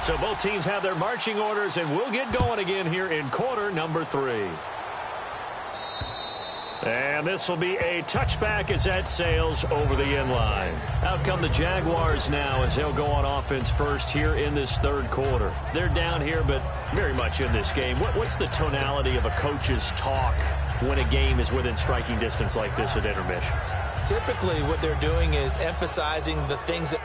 So both teams have their marching orders, and we'll get going again here in quarter number 3. And this will be a touchback as that sails over the end line. Out come the Jaguars now as they'll go on offense first here in this third quarter. They're down here, but very much in this game. What's the tonality of a coach's talk when a game is within striking distance like this at intermission? Typically, what they're doing is emphasizing the things that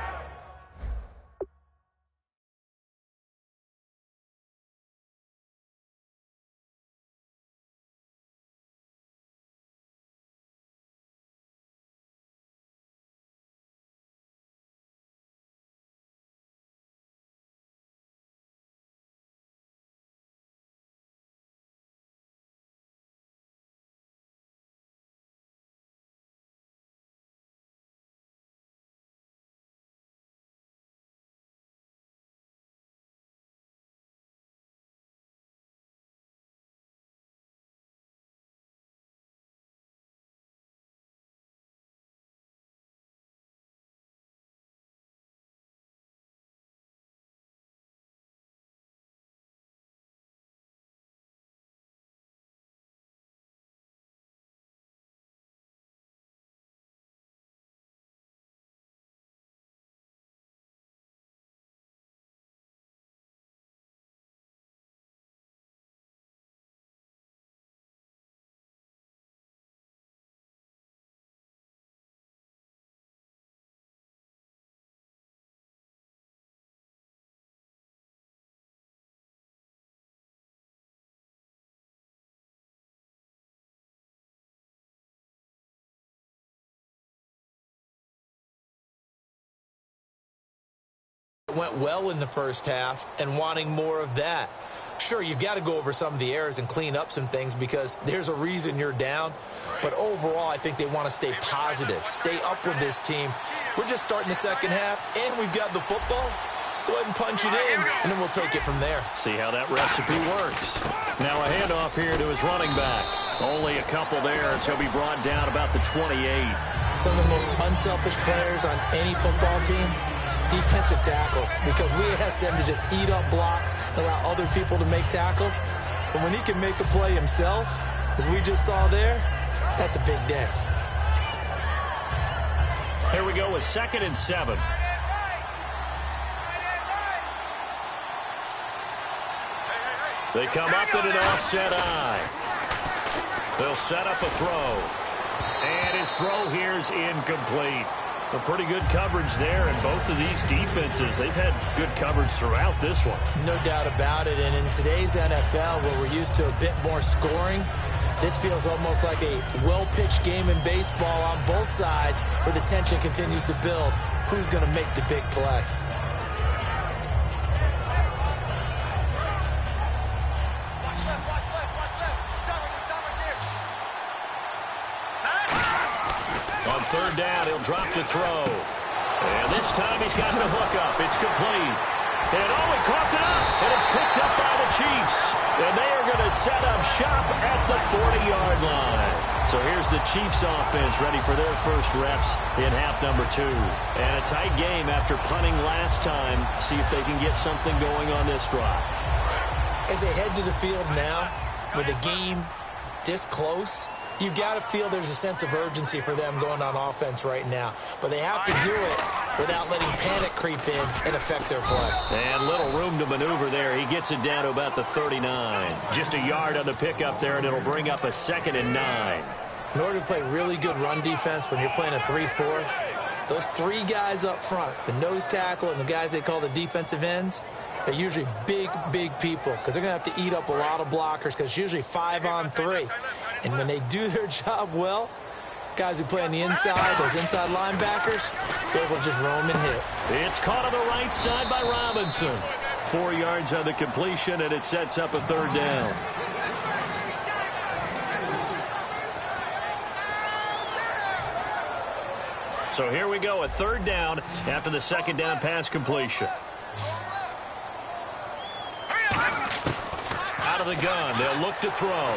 went well in the first half and wanting more of that. Sure, you've got to go over some of the errors and clean up some things because there's a reason you're down. But overall, I think they want to stay positive, stay up with this team. We're just starting the second half, and we've got the football. Let's go ahead and punch it in, and then we'll take it from there. See how that recipe works. Now a handoff here to his running back. Only a couple there, so he'll be brought down about the 28. Some of the most unselfish players on any football team, defensive tackles, because we ask them to just eat up blocks, allow other people to make tackles. But when he can make a play himself, as we just saw there, that's a big day. Here we go with 2nd and 7. They come up in an offset eye. They'll set up a throw. And his throw here is incomplete. A pretty good coverage there, and both of these defenses, they've had good coverage throughout this one. No doubt about it, and in today's NFL, where we're used to a bit more scoring, this feels almost like a well-pitched game in baseball on both sides, where the tension continues to build. Who's going to make the big play? On 3rd down, he'll drop to throw. And this time he's got the hook up. It's complete. And he caught it up. And it's picked up by the Chiefs. And they are going to set up shop at the 40-yard line. So here's the Chiefs offense ready for their first reps in half number 2. And a tight game after punting last time. See if they can get something going on this drive. As they head to the field now, with the game this close, you've got to feel there's a sense of urgency for them going on offense right now. But they have to do it without letting panic creep in and affect their play. And little room to maneuver there. He gets it down to about the 39. Just a yard on the pickup there, and it'll bring up a 2nd and 9. In order to play really good run defense when you're playing a 3-4, those 3 guys up front, the nose tackle and the guys they call the defensive ends, they're usually big, big people because they're going to have to eat up a lot of blockers because it's usually 5-on-3. And when they do their job well, guys who play on the inside, those inside linebackers, they're able to just roam and hit. It's caught on the right side by Robinson. 4 yards on the completion, and it sets up a 3rd down. So here we go, a 3rd down after the 2nd down pass completion. Out of the gun, they'll look to throw.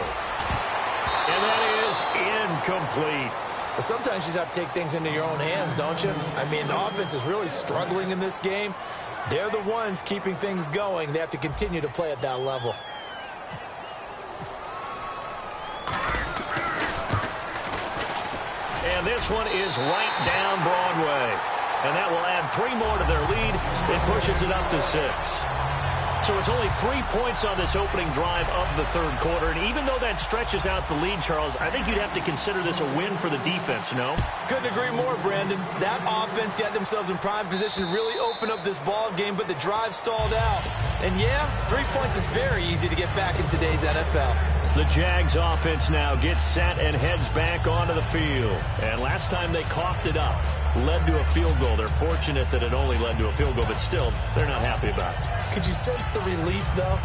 And that is incomplete. But sometimes you just have to take things into your own hands, don't you? I mean, the offense is really struggling in this game. They're the ones keeping things going. They have to continue to play at that level. And this one is right down Broadway. And that will add 3 more to their lead. It pushes it up to 6. So it's only 3 points on this opening drive of the third quarter. And even though that stretches out the lead, Charles, I think you'd have to consider this a win for the defense, no? Couldn't agree more, Brandon. That offense got themselves in prime position to really open up this ball game, but the drive stalled out. And yeah, 3 points is very easy to get back in today's NFL. The Jags offense now gets set and heads back onto the field. And last time they coughed it up, led to a field goal. They're fortunate that it only led to a field goal, but still, they're not happy about it. Could you sense the relief, though,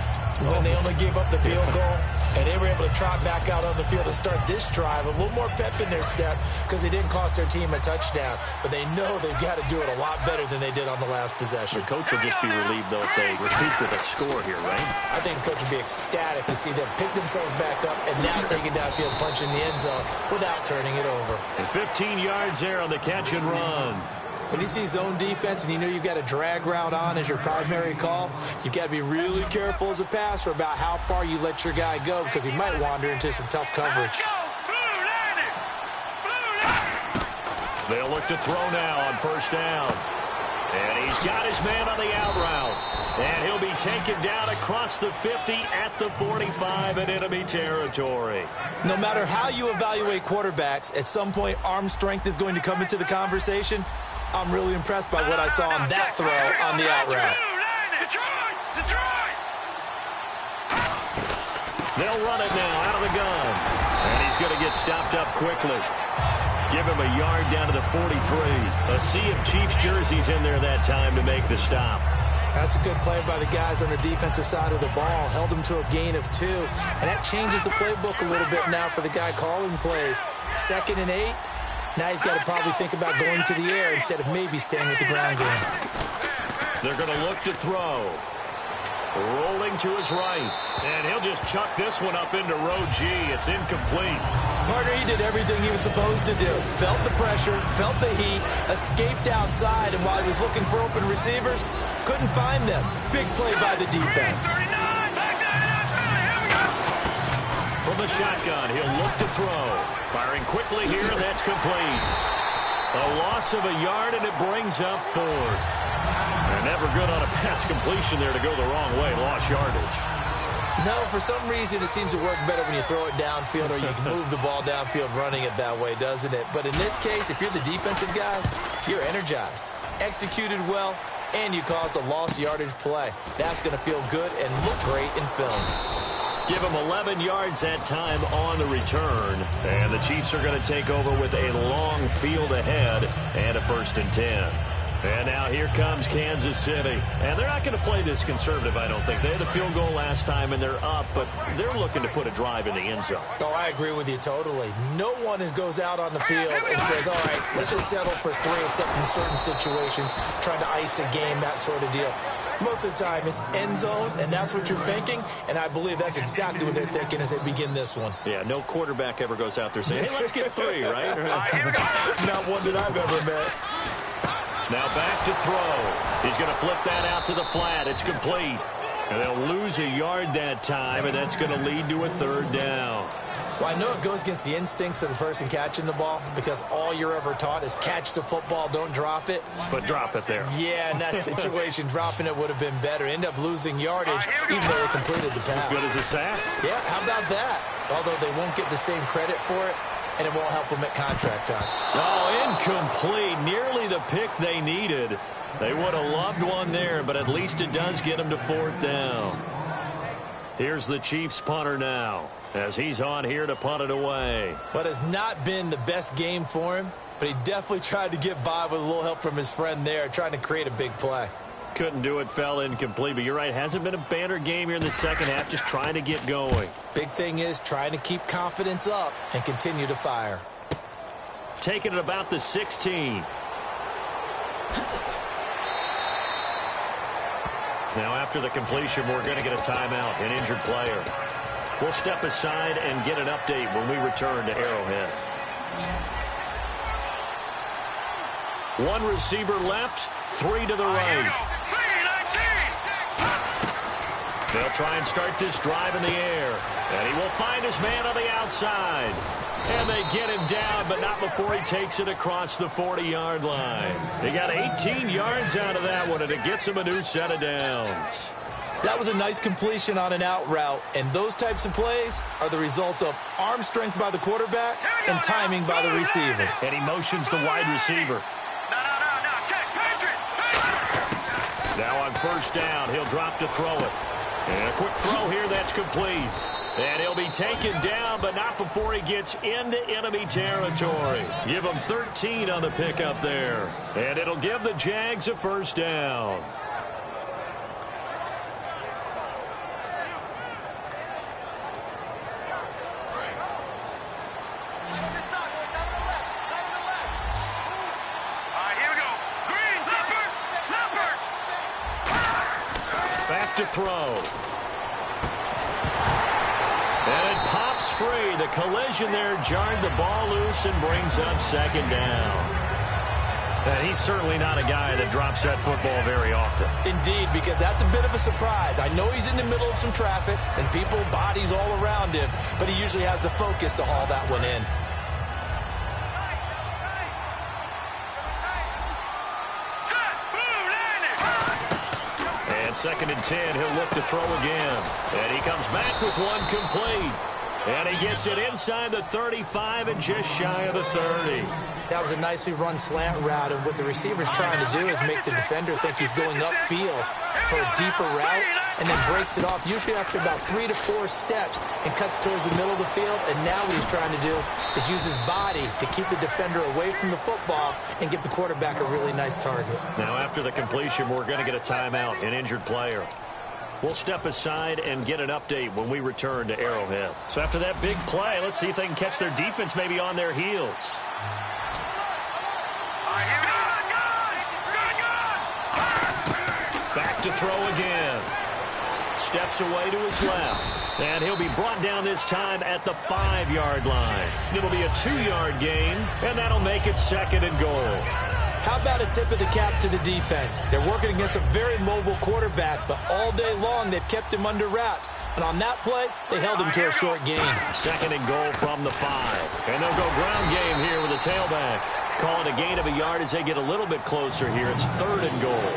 when they only gave up the field goal? And they were able to trot back out on the field and start this drive. A little more pep in their step because they didn't cost their team a touchdown. But they know they've got to do it a lot better than they did on the last possession. The coach will just be relieved, though, if they recoup with a score here, right? I think the coach will be ecstatic to see them pick themselves back up and now take it downfield, punch in the end zone without turning it over. And 15 yards there on the catch and run. When you see zone defense and you know you've got a drag route on as your primary call, you've got to be really careful as a passer about how far you let your guy go because he might wander into some tough coverage. They'll look to throw now on first down. And he's got his man on the out route. And he'll be taken down across the 50 at the 45 in enemy territory. No matter how you evaluate quarterbacks, at some point arm strength is going to come into the conversation. I'm really impressed by what I saw on that throw on the out route. They'll run it now out of the gun. And he's going to get stopped up quickly. Give him a yard down to the 43. A sea of Chiefs jerseys in there that time to make the stop. That's a good play by the guys on the defensive side of the ball. Held him to a gain of 2. And that changes the playbook a little bit now for the guy calling plays. 2nd and 8. Now he's got to probably think about going to the air instead of maybe staying with the ground game. They're going to look to throw. Rolling to his right. And he'll just chuck this one up into row G. It's incomplete. Partner, he did everything he was supposed to do. Felt the pressure, felt the heat, escaped outside, and while he was looking for open receivers, couldn't find them. Big play by the defense. From the shotgun, he'll look to throw. Firing quickly here, and that's complete. A loss of a yard, and it brings up 4th. And never good on a pass completion there to go the wrong way. Lost yardage. No, for some reason it seems to work better when you throw it downfield or you can move the ball downfield running it that way, doesn't it? But in this case, if you're the defensive guys, you're energized, executed well, and you caused a lost yardage play. That's going to feel good and look great in film. Give him 11 yards that time on the return. And the Chiefs are going to take over with a long field ahead and a 1st and 10. And now here comes Kansas City. And they're not going to play this conservative, I don't think. They had the field goal last time, and they're up, but they're looking to put a drive in the end zone. Oh, I agree with you totally. No one goes out on the field and says, all right, let's just settle for 3, except in certain situations, trying to ice a game, that sort of deal. Most of the time, it's end zone, and that's what you're thinking, and I believe that's exactly what they're thinking as they begin this one. Yeah, no quarterback ever goes out there saying, hey, let's get 3, right? Here we go. Not one that I've ever met. Now back to throw. He's going to flip that out to the flat. It's complete. And they'll lose a yard that time, and that's going to lead to a 3rd down. Well, I know it goes against the instincts of the person catching the ball because all you're ever taught is catch the football, don't drop it. But drop it there. Yeah, in that situation, dropping it would have been better. End up losing yardage even though they completed the pass. As good as a sack. Yeah, how about that? Although they won't get the same credit for it, and it won't help them at contract time. Oh, incomplete. Nearly the pick they needed. They would have loved one there, but at least it does get them to 4th down. Here's the Chiefs punter now, as he's on here to punt it away. But it's not been the best game for him, but he definitely tried to get by with a little help from his friend there, trying to create a big play. Couldn't do it, fell incomplete, but you're right, hasn't been a banner game here in the second half, just trying to get going. Big thing is trying to keep confidence up and continue to fire. Taking it about the 16. Now after the completion, we're going to get a timeout, an injured player. We'll step aside and get an update when we return to Arrowhead. 1 receiver left, 3 to the right. They'll try and start this drive in the air. And he will find his man on the outside. And they get him down, but not before he takes it across the 40-yard line. They got 18 yards out of that one, and it gets him a new set of downs. That was a nice completion on an out route, and those types of plays are the result of arm strength by the quarterback and timing by the receiver. And he motions the wide receiver. Now on first down, he'll drop to throw it. And a quick throw here that's complete. And he'll be taken down, but not before he gets into enemy territory. Give him 13 on the pickup there. And it'll give the Jags a first down. Back to throw. And it pops free. The collision there jarred the ball loose and brings up second down. And he's certainly not a guy that drops that football very often. Indeed, because that's a bit of a surprise. I know he's in the middle of some traffic and people, bodies all around him, but he usually has the focus to haul that one in. Second and 10, he'll look to throw again. And he comes back with one complete. And he gets it inside the 35 and just shy of the 30. That was a nicely run slant route, and what the receiver's trying to do is make the defender think he's going upfield for a deeper route, and then breaks it off, usually after about 3 to 4 steps, and cuts towards the middle of the field. And now what he's trying to do is use his body to keep the defender away from the football and give the quarterback a really nice target. Now after the completion, we're going to get a timeout, an injured player. We'll step aside and get an update when we return to Arrowhead. So after that big play, let's see if they can catch their defense maybe on their heels. Back to throw again. Steps away to his left. And he'll be brought down this time at the 5-yard line. It'll be a 2-yard gain, and that'll make it second and goal. How about a tip of the cap to the defense? They're working against a very mobile quarterback, but all day long they've kept him under wraps. And on that play, they held him to a short gain. Second and goal from the 5. And they'll go ground game here with a tailback. Call it a gain of a yard as they get a little bit closer here. It's third and goal.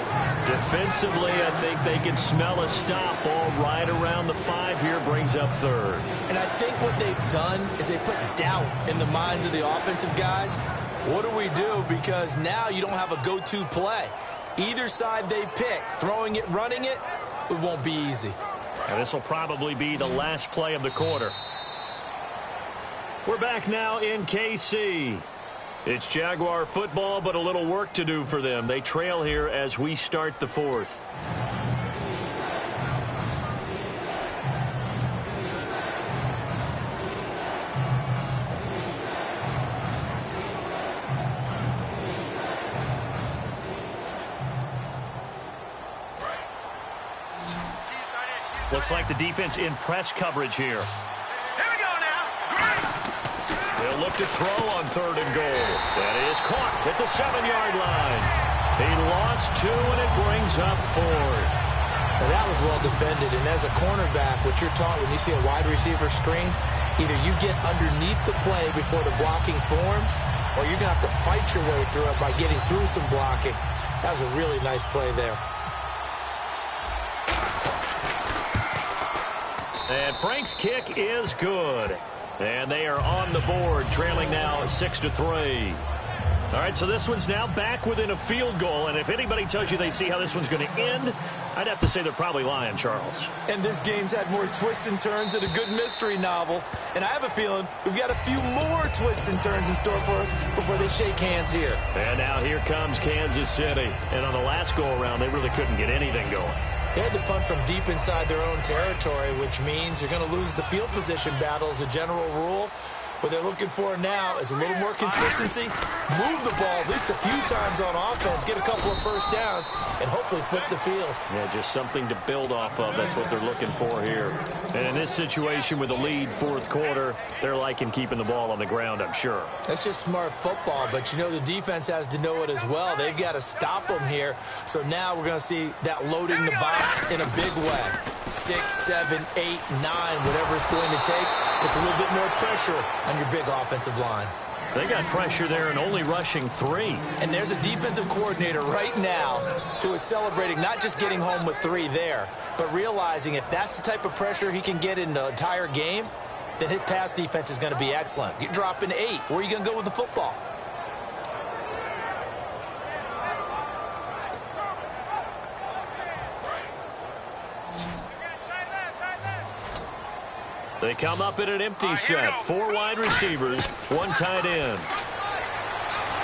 Defensively, I think they can smell a stop ball right around the 5 here, brings up third. And I think what they've done is they put doubt in the minds of the offensive guys. What do we do? Because now you don't have a go-to play. Either side they pick, throwing it, running it, it won't be easy. And this will probably be the last play of the quarter. We're back now in KC. It's Jaguar football, but a little work to do for them. They trail here as we start the fourth. Looks like the defense in press coverage here. They'll look to throw on third and goal. That is caught at the 7-yard line. He lost 2, and it brings up 4. Now that was well defended, and as a cornerback, what you're taught when you see a wide receiver screen, either you get underneath the play before the blocking forms, or you're going to have to fight your way through it by getting through some blocking. That was a really nice play there. And Frank's kick is good. And they are on the board, trailing now 6-3. All right, so this one's now back within a field goal. And if anybody tells you they see how this one's going to end, I'd have to say they're probably lying, Charles. And this game's had more twists and turns than a good mystery novel. And I have a feeling we've got a few more twists and turns in store for us before they shake hands here. And now here comes Kansas City. And on the last go-around, they really couldn't get anything going. They had to punt from deep inside their own territory, which means you're going to lose the field position battle as a general rule. What they're looking for now is a little more consistency, move the ball at least a few times on offense, get a couple of first downs, and hopefully flip the field. Yeah, just something to build off of. That's what they're looking for here. And in this situation with a lead fourth quarter, they're liking keeping the ball on the ground, I'm sure. That's just smart football, but you know the defense has to know it as well. They've got to stop them here. So now we're going to see that loading the box in a big way. 6, 7, 8, 9, whatever it's going to take. Puts a little bit more pressure on your big offensive line. They got pressure there and only rushing 3. And there's a defensive coordinator right now who is celebrating not just getting home with 3 there, but realizing if that's the type of pressure he can get in the entire game, then his pass defense is going to be excellent. You're dropping 8. Where are you going to go with the football? They come up in an empty set. 4 wide receivers, 1 tight end.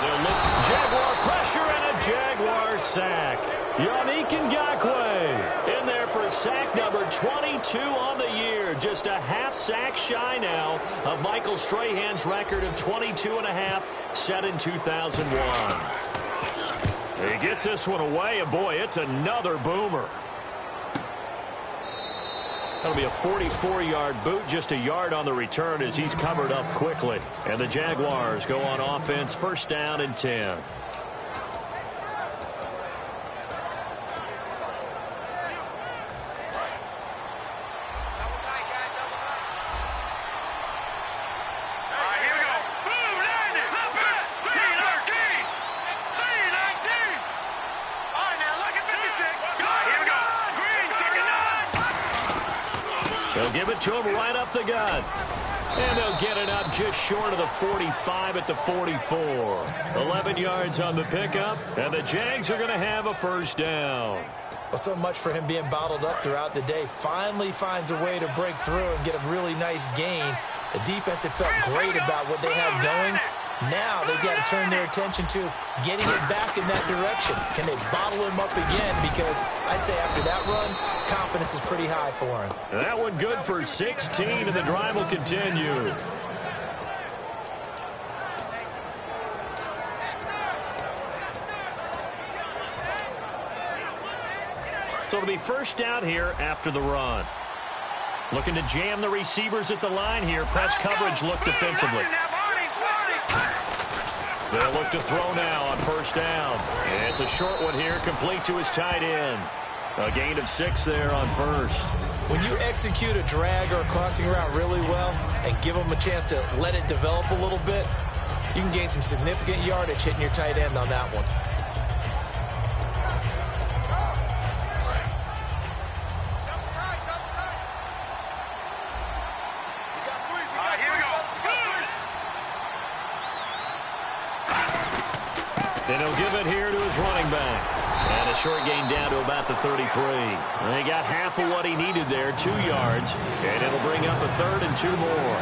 They'll look Jaguar pressure and a Jaguar sack. Yannick Ngakoue in there for sack number 22 on the year. Just a half sack shy now of Michael Strahan's record of 22.5 set in 2001. He gets this one away, and boy, it's another boomer. That'll be a 44-yard boot, just a yard on the return as he's covered up quickly. And the Jaguars go on offense, first down and 10. They'll give it to him right up the gut. And they'll get it up just short of the 45 at the 44. 11 yards on the pickup, and the Jags are going to have a first down. Well, so much for him being bottled up throughout the day. Finally finds a way to break through and get a really nice gain. The defense had felt great about what they have going. Now they've got to turn their attention to getting it back in that direction. Can they bottle him up again? Because I'd say after that run, confidence is pretty high for him. And that one good for 16, and the drive will continue. So it'll be first down here after the run. Looking to jam the receivers at the line here. Press coverage look defensively. They'll look to throw now on first down. And it's a short one here, complete to his tight end. A gain of 6 there on first. When you execute a drag or a crossing route really well and give them a chance to let it develop a little bit, you can gain some significant yardage hitting your tight end on that one. And he'll give it here to his running back. And a short gain down to about the 33. And he got half of what he needed there, 2 yards. And it'll bring up a 3rd and 2 more.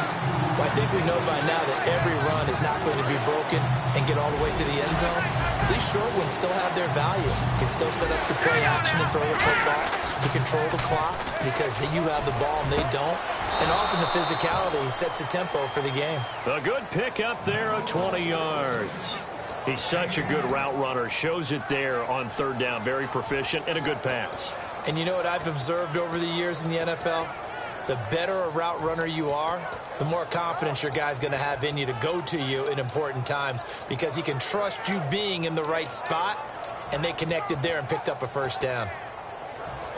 Well, I think we know by now that every run is not going to be broken and get all the way to the end zone. These short ones still have their value. You can still set up your play action and throw the football. You control the clock because you have the ball and they don't. And often the physicality sets the tempo for the game. A good pickup there of 20 yards. He's such a good route runner. Shows it there on 3rd down. Very proficient and a good pass. And you know what I've observed over the years in the NFL? The better a route runner you are, the more confidence your guy's going to have in you to go to you in important times because he can trust you being in the right spot, and they connected there and picked up a first down.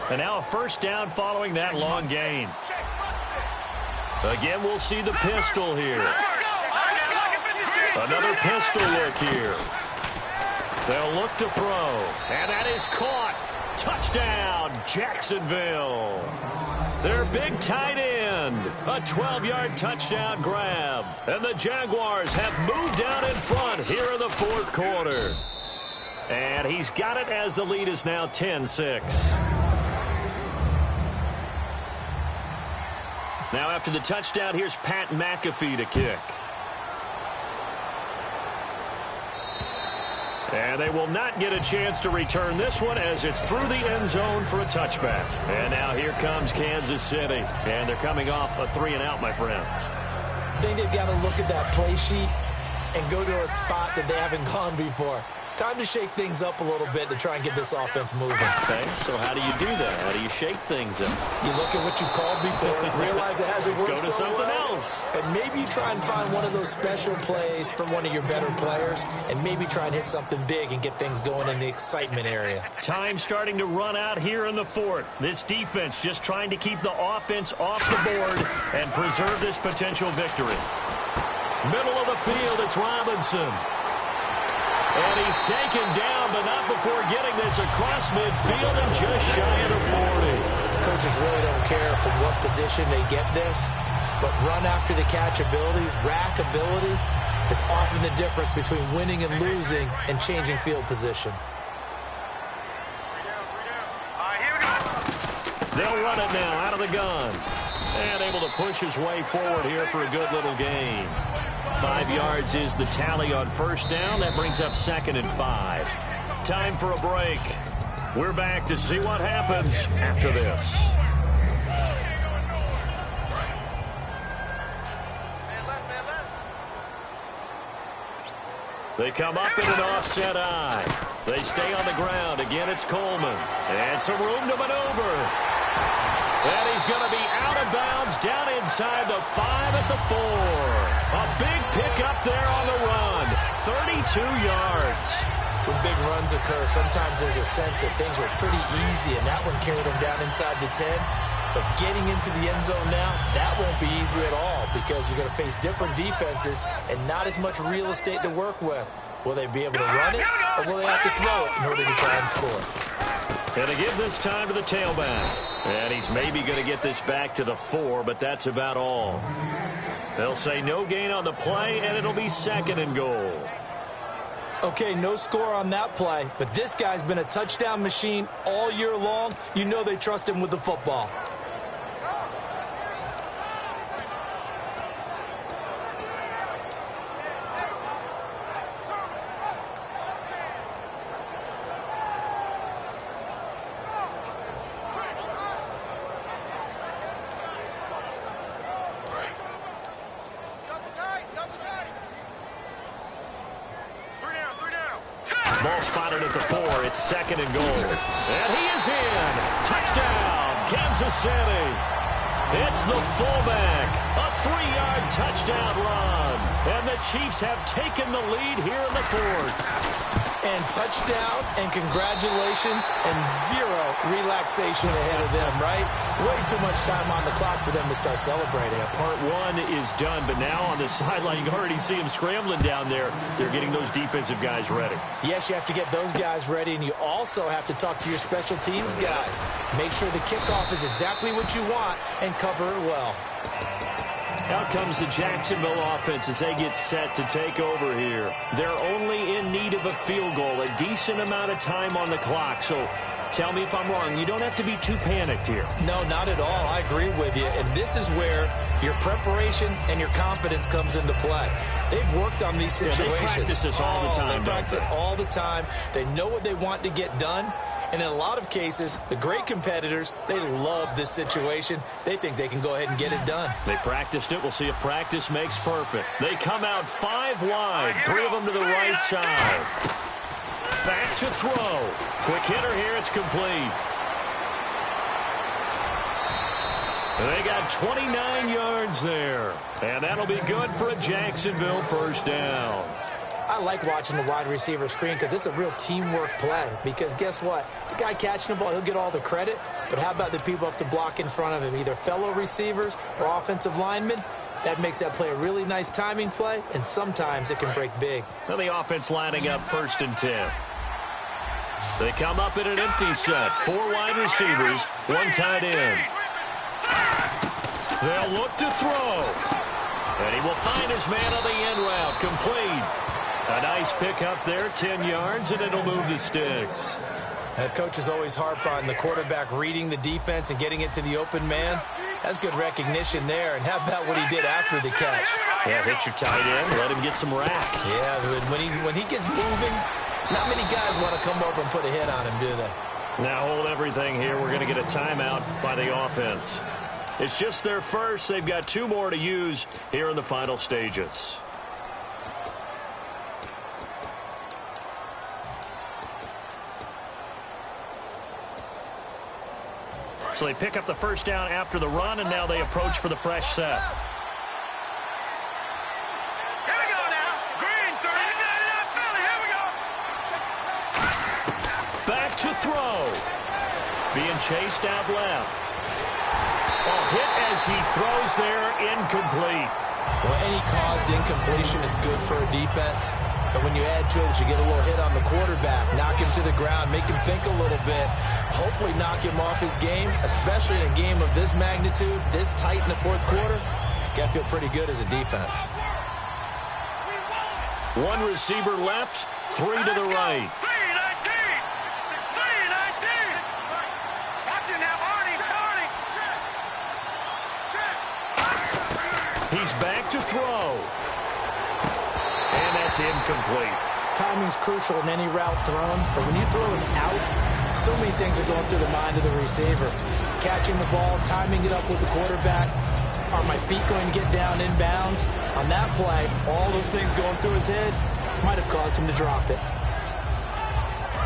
And now a first down following that long gain. Again, we'll see the pistol here. Another pistol look here. They'll look to throw. And that is caught. Touchdown, Jacksonville. Their big tight end. A 12-yard touchdown grab. And the Jaguars have moved down in front here in the 4th quarter. And he's got it as the lead is now 10-6. Now after the touchdown, here's Pat McAfee to kick. And they will not get a chance to return this one as it's through the end zone for a touchback. And now here comes Kansas City. And they're coming off a 3-and-out, my friend. I think they've got to look at that play sheet and go to a spot that they haven't gone before. Time to shake things up a little bit to try and get this offense moving. Okay, so how do you do that? How do you shake things up? You look at what you've called before, realize it hasn't worked Go to something else. is. And maybe you try and find one of those special plays from one of your better players, and maybe try and hit something big and get things going in the excitement area. Time starting to run out here in the fourth. This defense just trying to keep the offense off the board and preserve this potential victory. Middle of the field, it's Robinson. And he's taken down, but not before getting this across midfield and just shy of the 40. Coaches really don't care from what position they get this, but run after the catch ability, rack ability, is often the difference between winning and losing and changing field position. They'll run it now out of the gun. And able to push his way forward here for a good little gain. 5 yards is the tally on first down. That brings up 2nd and 5. Time for a break. We're back to see what happens after this. They come up in an offset eye. They stay on the ground. Again, it's Coleman. And some room to maneuver. And he's going to be out of bounds down inside the 5 at the 4. A big pickup there on the run. 32 yards. When big runs occur, sometimes there's a sense that things were pretty easy, and that one carried him down inside the 10. But getting into the end zone now, that won't be easy at all because you're going to face different defenses and not as much real estate to work with. Will they be able to run it, or will they have to throw it in order to try and score? And they give this time to the tailback. And he's maybe going to get this back to the 4, but that's about all. They'll say no gain on the play, and it'll be 2nd and goal. Okay, no score on that play, but this guy's been a touchdown machine all year long. You know they trust him with the football. Ball spotted at the 4. It's 2nd and goal. And he is in. Touchdown, Kansas City. It's the fullback. A 3-yard touchdown run. And the Chiefs have taken the lead here in the 4th. And touchdown, and congratulations, and zero relaxation ahead of them, right? Way too much time on the clock for them to start celebrating. Part 1 is done, but now on the sideline, you can already see them scrambling down there. They're getting those defensive guys ready. Yes, you have to get those guys ready, and you also have to talk to your special teams guys. Make sure the kickoff is exactly what you want and cover it well. Out comes the Jacksonville offense as they get set to take over here. They're only in need of a field goal, a decent amount of time on the clock. So tell me if I'm wrong. You don't have to be too panicked here. No, not at all. I agree with you. And this is where your preparation and your confidence comes into play. They've worked on these situations. Yeah, they practice this all the time. They practice it all the time. They know what they want to get done. And in a lot of cases, the great competitors, they love this situation. They think they can go ahead and get it done. They practiced it. We'll see if practice makes perfect. They come out 5 wide, 3 of them to the right side. Back to throw. Quick hitter here. It's complete. They got 29 yards there. And that'll be good for a Jacksonville first down. I like watching the wide receiver screen because it's a real teamwork play. Because guess what? The guy catching the ball, he'll get all the credit. But how about the people up to block in front of him, either fellow receivers or offensive linemen? That makes that play a really nice timing play, and sometimes it can break big. Now the offense lining up 1st and 10. They come up in an empty set. 4 wide receivers, 1 tight end. They'll look to throw. And he will find his man on the end route. Complete. A nice pick up there, 10 yards, and it'll move the sticks. Coaches always harp on the quarterback reading the defense and getting it to the open man. That's good recognition there. And how about what he did after the catch? Yeah, hit your tight end, let him get some rack. Yeah, when he gets moving, not many guys want to come over and put a hit on him, do they? Now hold everything here. We're going to get a timeout by the offense. It's just their first. They've got 2 more to use here in the final stages. So they pick up the first down after the run, and now they approach for the fresh set. being chased out left. Oh, hit as he throws there, incomplete. Well, any caused incompletion is good for a defense. But when you add to it that you get a little hit on the quarterback, knock him to the ground, make him think a little bit, hopefully knock him off his game, especially in a game of this magnitude, this tight in the fourth quarter, got to feel pretty good as a defense. One receiver left, three to the right. He's back to throw. And that's incomplete. Timing's crucial in any route thrown, but when you throw an out, so many things are going through the mind of the receiver. Catching the ball, timing it up with the quarterback. Are my feet going to get down in bounds? On that play, all those things going through his head might have caused him to drop it.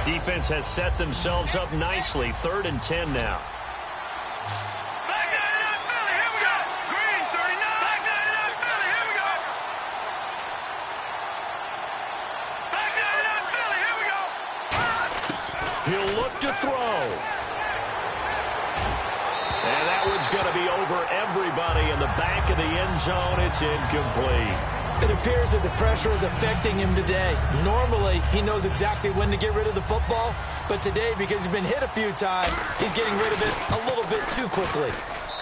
Defense has set themselves up nicely. 3rd and 10 now. He'll look to throw. And that one's going to be over everybody in the back of the end zone. It's incomplete. It appears that the pressure is affecting him today. Normally, he knows exactly when to get rid of the football, but today, because he's been hit a few times, he's getting rid of it a little bit too quickly.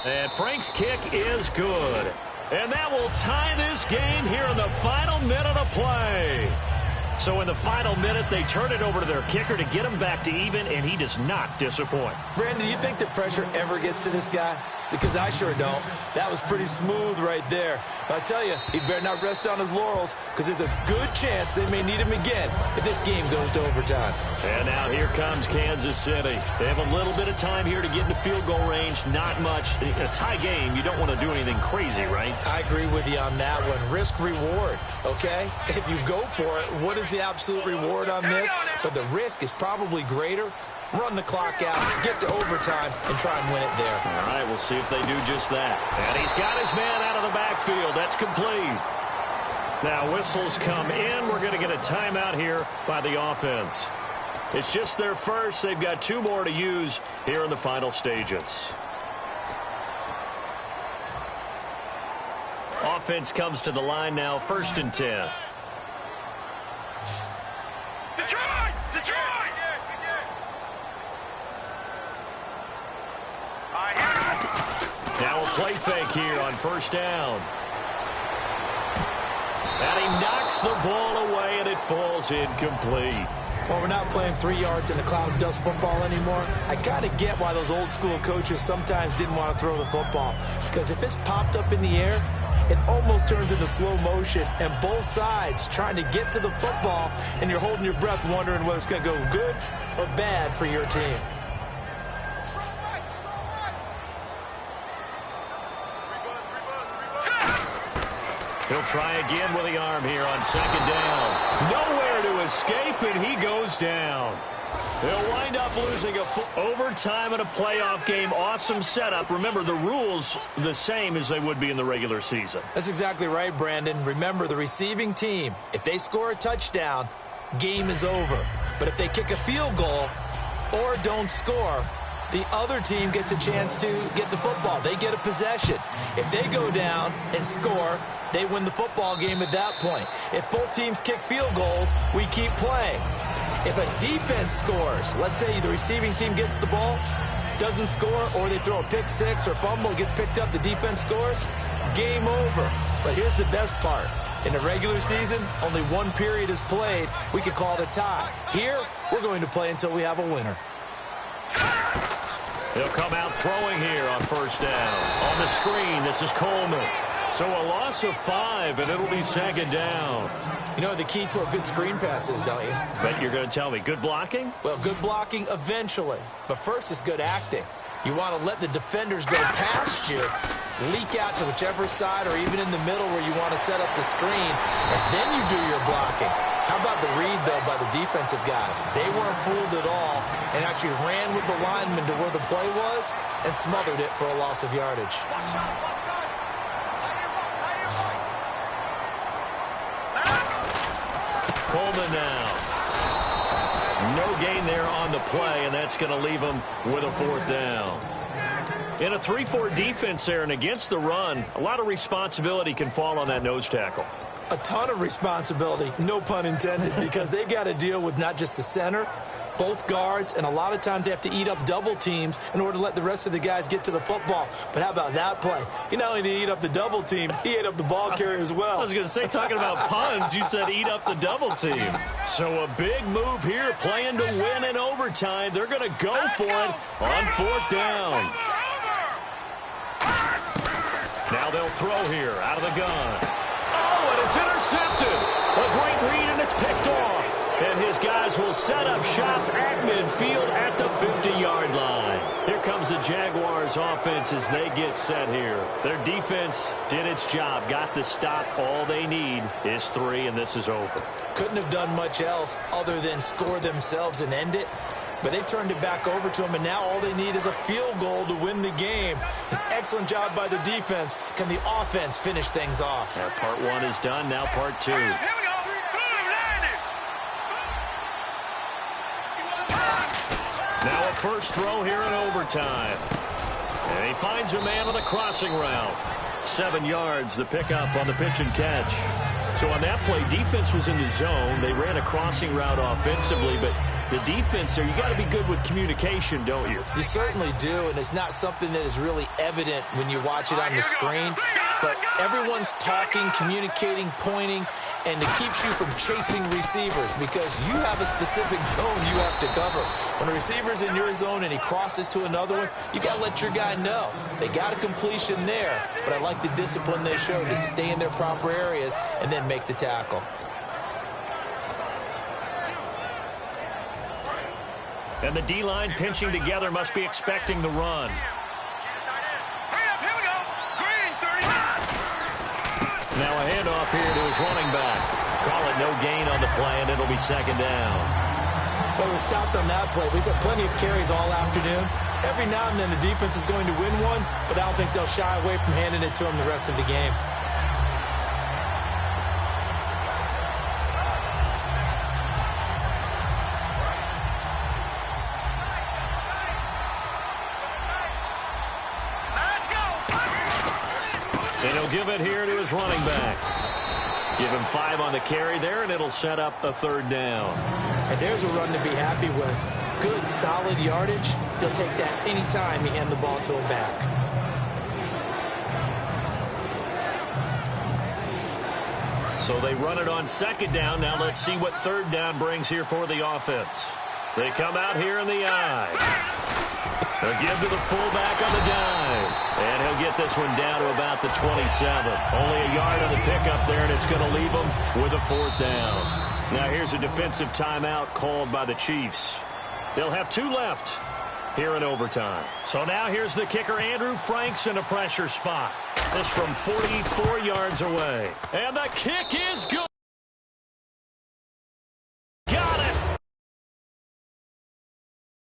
And Frank's kick is good. And that will tie this game here in the final minute of play. So in the final minute, they turn it over to their kicker to get him back to even, and he does not disappoint. Brandon, do you think the pressure ever gets to this guy? Because I sure don't. That was pretty smooth right there. But I tell you, he better not rest on his laurels, because there's a good chance they may need him again if this game goes to overtime. And now here comes Kansas City. They have a little bit of time here to get into field goal range. Not much. A tie game, you don't want to do anything crazy, right? I agree with you on that one. Risk-reward, okay? If you go for it, what is the absolute reward on this? But the risk is probably greater. Run the clock out, get to overtime, and try and win it there. All right, we'll see if they do just that. And he's got his man out of the backfield. That's complete. Now whistles come in. We're going to get a timeout here by the offense. It's just their first. They've got 2 more to use here in the final stages. Offense comes to the line now, 1st and 10. Detroit! Now a play fake here on 1st down. And he knocks the ball away, and it falls incomplete. Well, we're not playing 3 yards in the cloud of dust football anymore. I kind of get why those old school coaches sometimes didn't want to throw the football. Because if it's popped up in the air, it almost turns into slow motion, and both sides trying to get to the football, and you're holding your breath wondering whether it's going to go good or bad for your team. He'll try again with the arm here on 2nd down. Nowhere to escape, and he goes down. They'll wind up losing overtime in a playoff game. Awesome setup. Remember, the rules the same as they would be in the regular season. That's exactly right, Brandon. Remember, the receiving team, if they score a touchdown, game is over. But if they kick a field goal or don't score, the other team gets a chance to get the football. They get a possession. If they go down and score, they win the football game at that point. If both teams kick field goals, we keep playing. If a defense scores, let's say the receiving team gets the ball, doesn't score, or they throw a pick six or fumble, gets picked up, the defense scores, game over. But here's the best part. In the regular season, only 1 period is played. We could call it a tie. Here, we're going to play until we have a winner. He'll come out throwing here on 1st down. On the screen, this is Coleman. So a loss of 5, and it'll be 2nd down. You know what the key to a good screen pass is, don't you? Bet you're going to tell me. Good blocking? Well, good blocking eventually. But first is good acting. You want to let the defenders go past you, leak out to whichever side or even in the middle where you want to set up the screen, and then you do your blocking. How about the read, though, by the defensive guys? They weren't fooled at all and actually ran with the lineman to where the play was and smothered it for a loss of yardage. Coleman now. No gain there on the play, and that's going to leave them with a fourth down. In a 3-4 defense there and against the run, a lot of responsibility can fall on that nose tackle. A ton of responsibility, no pun intended, because they got to deal with not just the center, both guards, and a lot of times they have to eat up double teams in order to let the rest of the guys get to the football. But how about that play? He not only did he eat up the double team, he ate up the ball carrier as well. I was going to say, talking about puns, you said eat up the double team. So a big move here, playing to win in overtime. They're going to go for it on fourth down. Now they'll throw here out of the gun. Oh, and it's intercepted. A great read, and it's picked off. And his guys will set up shop at midfield at the 50-yard line. Here comes the Jaguars offense as they get set here. Their defense did its job, got the stop. All they need is 3, and this is over. Couldn't have done much else other than score themselves and end it. But they turned it back over to him, and now all they need is a field goal to win the game. An excellent job by the defense. Can the offense finish things off? Part 1 is done, now part 2. Now a first throw here in overtime. And he finds a man on the crossing route. 7 yards, the pickup on the pitch and catch. So on that play, defense was in the zone. They ran a crossing route offensively, but the defense there, you got to be good with communication, don't you? You certainly do, and it's not something that is really evident when you watch it on the screen. But everyone's talking, communicating, pointing, and it keeps you from chasing receivers because you have a specific zone you have to cover. When a receiver's in your zone and he crosses to another one, you got to let your guy know. They got a completion there, but I like the discipline they show to stay in their proper areas and then make the tackle. And the D-line pinching together must be expecting the run. Now a handoff here to his running back. Call it no gain on the play, and it'll be second down. Well, he was stopped on that play, but he's had plenty of carries all afternoon. Every now and then the defense is going to win one, but I don't think they'll shy away from handing it to him the rest of the game. And he'll give it here to his running back. Give him 5 on the carry there, and it'll set up a third down. And there's a run to be happy with. Good, solid yardage. He'll take that anytime you hand the ball to him back. So they run it on second down. Now let's see what third down brings here for the offense. They come out here in the eye. They'll give to the fullback on the dive. And he'll get this one down to about the 27. Only a yard on the pickup there, and it's going to leave him with a fourth down. Now here's a defensive timeout called by the Chiefs. They'll have 2 left here in overtime. So now here's the kicker, Andrew Franks, in a pressure spot. This from 44 yards away. And the kick is good.